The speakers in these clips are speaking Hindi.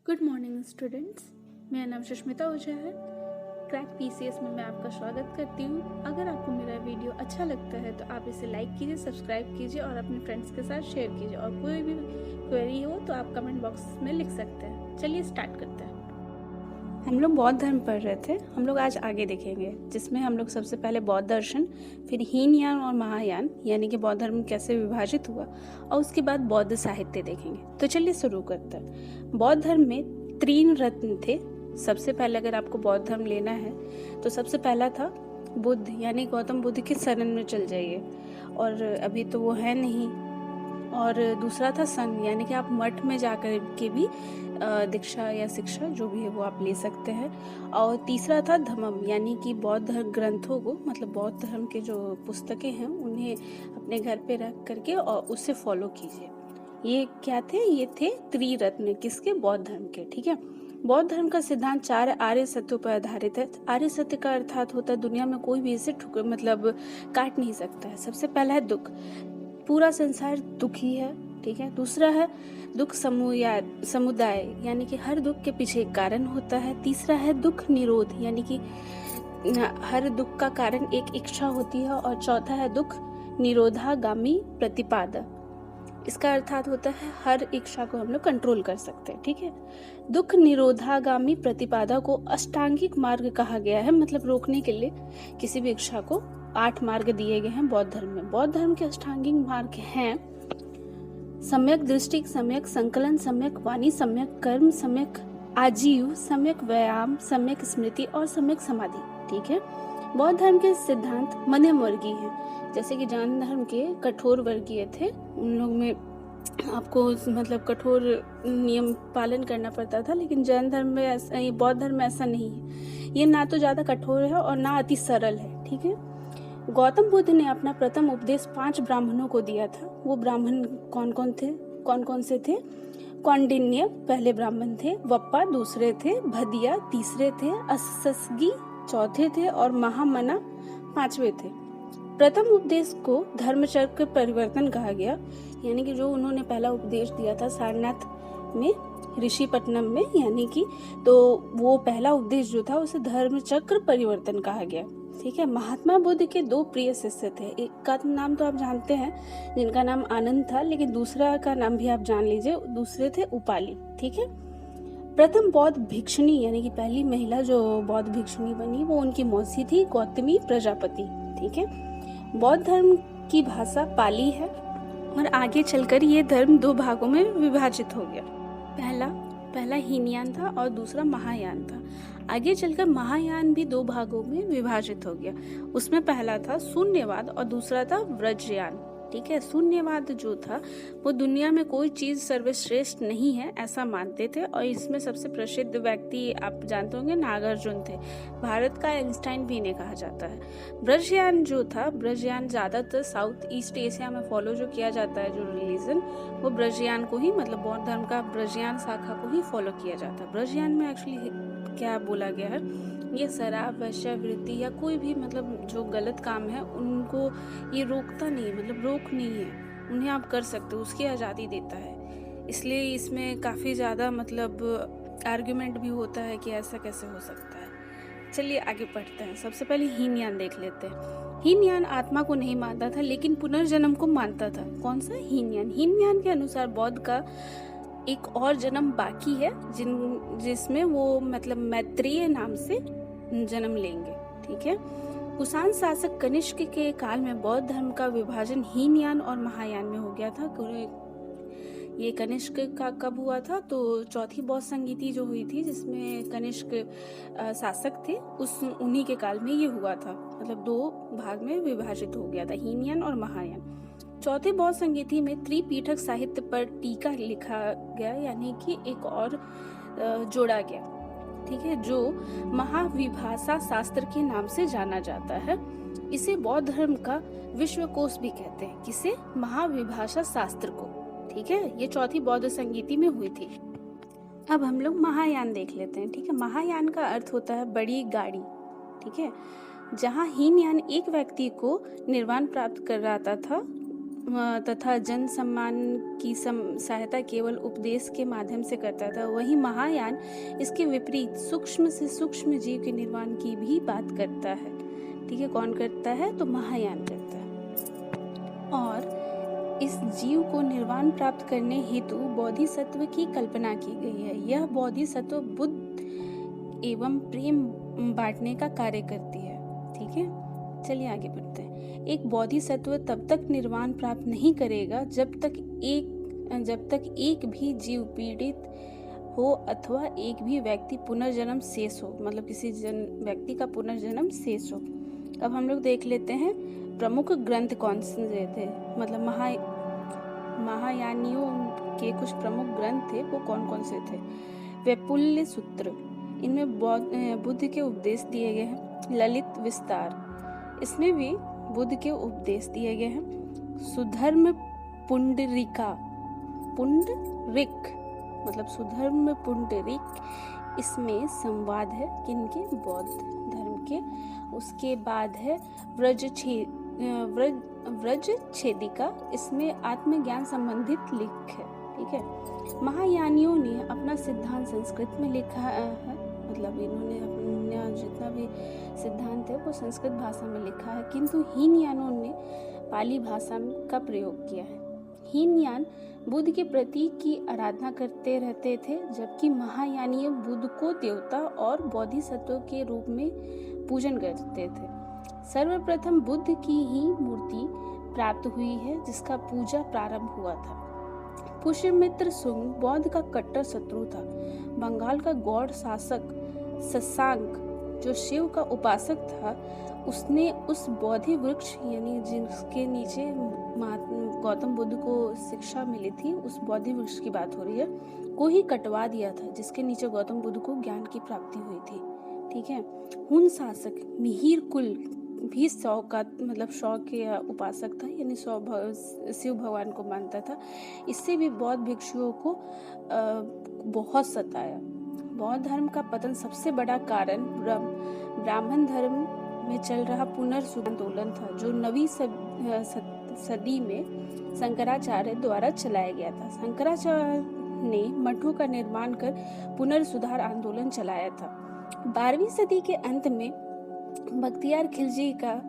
गुड मॉर्निंग स्टूडेंट्स, मेरा नाम सुष्मिता ओझा है। क्रैक पीसीएस में मैं आपका स्वागत करती हूँ। अगर आपको मेरा वीडियो अच्छा लगता है तो आप इसे लाइक कीजिए, सब्सक्राइब कीजिए और अपने फ्रेंड्स के साथ शेयर कीजिए। और कोई भी क्वेरी हो तो आप कमेंट बॉक्स में लिख सकते हैं। चलिए स्टार्ट करते हैं। हम लोग बौद्ध धर्म पढ़ रहे थे, हम लोग आज आगे देखेंगे, जिसमें हम लोग सबसे पहले बौद्ध दर्शन, फिर हीनयान और महायान यानी कि बौद्ध धर्म कैसे विभाजित हुआ, और उसके बाद बौद्ध साहित्य देखेंगे। तो चलिए शुरू करते हैं। बौद्ध धर्म में 3 रत्न थे। सबसे पहले अगर आपको बौद्ध धर्म लेना है तो सबसे पहला था बुद्ध, यानी गौतम बुद्ध की शरण में चल जाइए, और अभी तो वो है नहीं। और दूसरा था संघ, यानी कि आप मठ में जाकर के भी दीक्षा या शिक्षा जो भी है वो आप ले सकते हैं। और तीसरा था धम्म, यानी कि बौद्ध ग्रंथों को, मतलब बौद्ध धर्म के जो पुस्तकें हैं उन्हें अपने घर पे रख करके और उससे फॉलो कीजिए। ये क्या थे? ये थे त्रिरत्न, किसके? बौद्ध धर्म के। ठीक है। बौद्ध धर्म का सिद्धांत 4 आर्य सत्यों पर आधारित है। आर्य सत्य का अर्थात होता है दुनिया में कोई भी इसे मतलब काट नहीं सकता है। सबसे पहला है दुख, पूरा संसार दुखी है। ठीक है। दूसरा है दुख समुदाय, यानी कि हर दुख के पीछे एक कारण होता है। तीसरा है दुख निरोध, यानी कि हर दुख का कारण एक इच्छा होती है। और चौथा है दुख निरोधागामी प्रतिपादा, इसका अर्थात होता है हर इच्छा को हम लोग कंट्रोल कर सकते हैं। ठीक है। दुख निरोधागामी प्रतिपादा को अष्टांगिक मार्ग कहा गया है, मतलब रोकने के लिए किसी भी इच्छा को 8 मार्ग दिए गए हैं बौद्ध धर्म में। बौद्ध धर्म के अष्टांगिक मार्ग हैं सम्यक दृष्टि, सम्यक संकलन, सम्यक वाणी, सम्यक कर्म, सम्यक आजीव, सम्यक व्यायाम, सम्यक स्मृति और सम्यक समाधि। ठीक है। बौद्ध धर्म के सिद्धांत मध्यम वर्गीय हैं, जैसे कि जैन धर्म के कठोर वर्गीय थे। उन लोग में आपको मतलब कठोर नियम पालन करना पड़ता था, लेकिन जैन धर्म में ऐसा, ये बौद्ध धर्म में ऐसा नहीं है। ये ना तो ज्यादा कठोर है और ना अति सरल है। ठीक है। गौतम बुद्ध ने अपना प्रथम उपदेश 5 ब्राह्मणों को दिया था। वो ब्राह्मण कौन कौन से थे? कौंडिन्य पहले ब्राह्मण थे, वप्पा दूसरे थे, भदिया तीसरे थे, अससगी चौथे थे और महामना 5वें थे। प्रथम उपदेश को धर्मचक्र परिवर्तन कहा गया, यानी कि जो उन्होंने पहला उपदेश दिया था सारनाथ में, ऋषिपट्टनम में, यानी कि तो वो पहला उपदेश जो था उसे धर्मचक्र परिवर्तन कहा गया। ठीक है। महात्मा बुद्ध के 2 प्रिय शिष्य थे। एक का नाम तो आप जानते हैं, जिनका नाम आनंद था, लेकिन दूसरा का नाम भी आप जान लीजिए, दूसरे थे उपाली। ठीक है। प्रथम बौद्ध भिक्षुणी, यानी कि पहली महिला जो बौद्ध भिक्षुणी बनी, वो उनकी मौसी थी गौतमी प्रजापति। ठीक है। बौद्ध धर्म की भाषा पाली है और आगे चलकर ये धर्म 2 भागों में विभाजित हो गया। पहला हीनयान था और दूसरा महायान था। आगे चलकर महायान भी 2 भागों में विभाजित हो गया। उसमें पहला था शून्यवाद और दूसरा था व्रजयान। ठीक है। शून्यवाद जो था वो दुनिया में कोई चीज सर्वश्रेष्ठ नहीं है ऐसा मानते थे, और इसमें सबसे प्रसिद्ध व्यक्ति आप जानते होंगे नागार्जुन थे। भारत का आइंस्टाइन भी इन्हें कहा जाता है। ब्रजयान जो था, ब्रजयान ज्यादातर साउथ ईस्ट एशिया में फॉलो जो किया जाता है, जो रिलीजन, वो ब्रजयान को ही, मतलब बौद्ध धर्म का ब्रजयान शाखा को ही फॉलो किया जाता है। ब्रजयान में एक्चुअली क्या बोला गया है, ये शराब, वेश्यावृत्ति या कोई भी मतलब जो गलत काम है उनको ये रोकता नहीं, मतलब रोक नहीं है, उन्हें आप कर सकते हो, उसकी आज़ादी देता है। इसलिए इसमें काफ़ी ज़्यादा मतलब आर्ग्यूमेंट भी होता है कि ऐसा कैसे हो सकता है। चलिए आगे पढ़ते हैं। सबसे पहले हीनयान देख लेते हैं। हीनयान आत्मा को नहीं मानता था लेकिन पुनर्जन्म को मानता था। कौन सा? हीनयान। हीनयान के अनुसार बौद्ध का एक और जन्म बाकी है, जिसमें वो मतलब मैत्रेय नाम से जन्म लेंगे। ठीक है। कुषाण शासक कनिष्क के काल में बौद्ध धर्म का विभाजन हीनयान और महायान में हो गया था। ये कनिष्क का कब हुआ था? तो चौथी बौद्ध संगीति जो हुई थी, जिसमें कनिष्क शासक थे, उन्हीं के काल में ये हुआ था। मतलब 2 भाग में विभाजित हो गया था, हीनयान और महायान। चौथे बौद्ध संगीति में त्रिपीठक साहित्य पर टीका लिखा गया, यानी कि एक और जोड़ा गया। ठीक है। जो महाविभाषा शास्त्र के नाम से जाना जाता है। इसे बौद्ध धर्म का विश्वकोश भी कहते हैं। किसे? महाविभाषा शास्त्र को। ठीक है। ये चौथी बौद्ध संगीति में हुई थी। अब हम लोग महायान देख लेते हैं। ठीक है। महायान का अर्थ होता है बड़ी गाड़ी। ठीक है। जहाँ हीनयान एक व्यक्ति को निर्वाण प्राप्त कराता था, तथा जन सम्मान की सहायता केवल उपदेश के माध्यम से करता था। वहीं महायान इसके विपरीत सूक्ष्म से सूक्ष्म जीव के निर्माण की भी बात करता है। ठीक है, कौन करता है? तो महायान करता है। और इस जीव को निर्वाण प्राप्त करने हेतु बोधिसत्व की कल्पना की गई है। यह बोधिसत्व बुद्ध एवं प्रेम बांटने का कार्य करती है। ठीक है, चलिए आगे बढ़ते हैं। एक बोधिसत्व तब तक निर्वाण प्राप्त नहीं करेगा जब तक एक भी जीव पीड़ित हो अथवा एक भी व्यक्ति पुनर्जन्म शेष हो, मतलब किसी व्यक्ति का पुनर्जन्म शेष हो। अब हम लोग देख लेते हैं प्रमुख ग्रंथ कौन से थे, मतलब महायानियों के कुछ प्रमुख ग्रंथ थे, वो कौन कौन से थे। वैपुल्य सूत्र, इनमें बुद्ध के उपदेश दिए गए हैं। ललित विस्तार, इसमें भी बुद्ध के उपदेश दिए गए हैं। सुधर्म पुंडरीक, मतलब सुधर्म पुंडरीक, इसमें संवाद है किनके? बौद्ध धर्म के। उसके बाद है व्रज छेदिका, इसमें आत्मज्ञान संबंधित लिख है। ठीक है, महायानियों ने अपना सिद्धांत संस्कृत में लिखा है, मतलब इन्होंने अपना जितना भी सिद्धांत है वो संस्कृत भाषा में लिखा है, किंतु हीनयानों ने पाली भाषा का प्रयोग किया है। हीनयान बुद्ध के प्रतीक की आराधना करते रहते थे, जबकि महायानी बुद्ध को देवता और बोधिसत्व के रूप में पूजन करते थे। सर्वप्रथम बुद्ध की ही मूर्ति प्राप्त हुई है जिसका पूजा प्रारंभ हुआ था। पुष्यमित्र सुंग बौद्ध का कट्टर शत्रु था। बंगाल का गौड़ शासक शशांक, जो शिव का उपासक था, उसने उस बोधि वृक्ष, यानी जिसके नीचे गौतम बुद्ध को शिक्षा मिली थी, उस बोधि वृक्ष की बात हो रही है, को ही कटवा दिया था, जिसके नीचे गौतम बुद्ध को ज्ञान की प्राप्ति हुई थी। ठीक है, हुन शासक मिहिर कुल भी सौ के उपासक था, यानी शिव भगवान को मानता था। इससे भी बौद्ध भिक्षुओं को बहुत सताया। बौद्ध धर्म का पतन सबसे बड़ा कारण ब्राह्मण धर्म में चल रहा पुनर्सुध आंदोलन था, जो 9वीं सदी में शंकराचार्य द्वारा चलाया गया था। शंकराचार्य ने मठों का निर्माण कर पुनर्सुधार आंदोलन चलाया था। 12वीं सदी के अंत में बख्तियार खिलजी का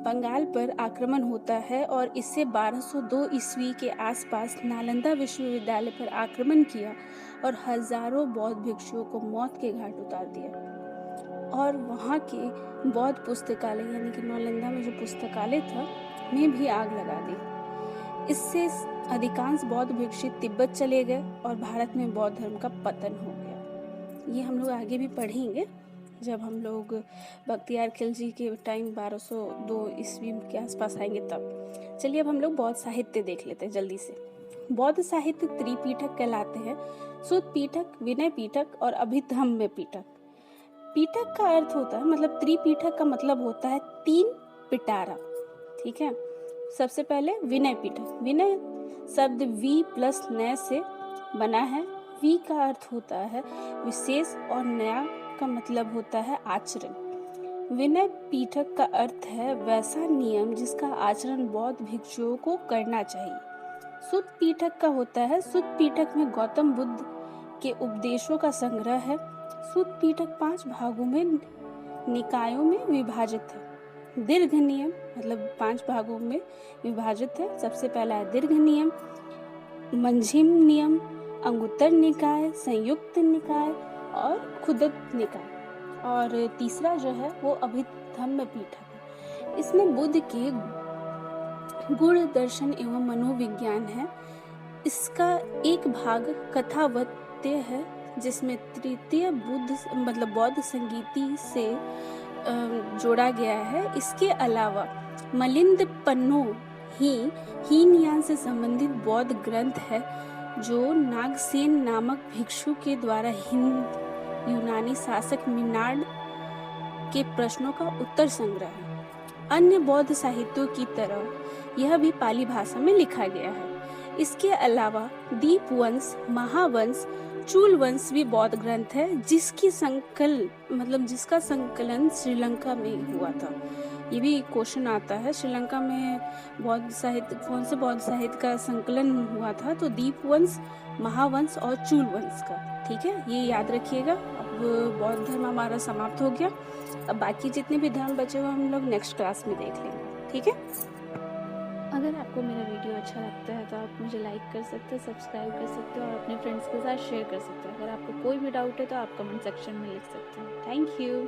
बंगाल पर आक्रमण होता है और इससे 1202 ईस्वी के आसपास नालंदा विश्वविद्यालय पर आक्रमण किया और हजारों बौद्ध भिक्षुओं को मौत के घाट उतार दिया। और वहाँ के बौद्ध पुस्तकालय, यानी कि नालंदा में जो पुस्तकालय था, में भी आग लगा दी। इससे अधिकांश बौद्ध भिक्षु तिब्बत चले गए और भारत में बौद्ध धर्म का पतन हो गया। ये हम लोग आगे भी पढ़ेंगे जब हम लोग बख्तियार खिलजी के टाइम 1202 ईस्वी के आसपास आएंगे तब। चलिए अब हम लोग बौद्ध साहित्य देख लेते हैं जल्दी से। बौद्ध साहित्य त्रिपीठक कहलाते हैं। सुत्त पीठक, विनय पीठक और अभिधम्म पीठक। पीठक का अर्थ होता है, मतलब त्रिपीठक का मतलब होता है 3 पिटारा। ठीक है, सबसे पहले विनय पीठक। विनय शब्द वी प्लस नय से बना है। वी का अर्थ होता है विशेष और नया का मतलब होता है आचरण। विनय पीठक का अर्थ है वैसा नियम जिसका आचरण बौद्ध भिक्षुओं को करना चाहिए। सुत्त पीठक का होता है, सुत्त पीठक में गौतम बुद्ध के उपदेशों का संग्रह है। सुत्त पीठक 5 भागों में निकायों में विभाजित है। दीर्घ नियम मतलब 5 भागों में विभाजित है। सबसे पहला है दीर्घ नियम, मंझिम नियम, अंगुत्तर निकाय, संयुक्त निकाय और खुदत निकाय। और तीसरा जो है वो अभिधम्म पीठक है। इसमें बुद्ध के गुण दर्शन एवं मनोविज्ञान है। इसका एक भाग कथावत्य है, जिसमें तृतीय बौद्ध संगीति से जोड़ा गया है। इसके अलावा मिलिंद पन्नो हीनयान से संबंधित बौद्ध ग्रंथ है, जो नागसेन नामक भिक्षु के द्वारा हिंद यूनानी शासक मिनार्ड के प्रश्नों का उत्तर संग्रह है। अन्य बौद्ध साहित्यों की तरह यह भी पाली भाषा में लिखा गया है। इसके अलावा दीपवंश, महावंश, चूलवंश भी बौद्ध ग्रंथ है, जिसका संकलन श्रीलंका में हुआ था। ये भी क्वेश्चन आता है, श्रीलंका में बौद्ध साहित्य, कौन से बौद्ध साहित्य का संकलन हुआ था? तो दीप वंश, महावंश और चूल वंश का। ठीक है, ये याद रखिएगा। अब बौद्ध धर्म हमारा समाप्त हो गया। अब बाकी जितने भी धर्म बचे हुए हम लोग नेक्स्ट क्लास में देख लेंगे। ठीक है, अगर आपको मेरा वीडियो अच्छा लगता है तो आप मुझे लाइक कर सकते हो, सब्सक्राइब कर सकते हो और अपने फ्रेंड्स के साथ शेयर कर सकते हो। अगर आपको कोई भी डाउट है तो आप कमेंट सेक्शन में लिख सकते हो। Thank you.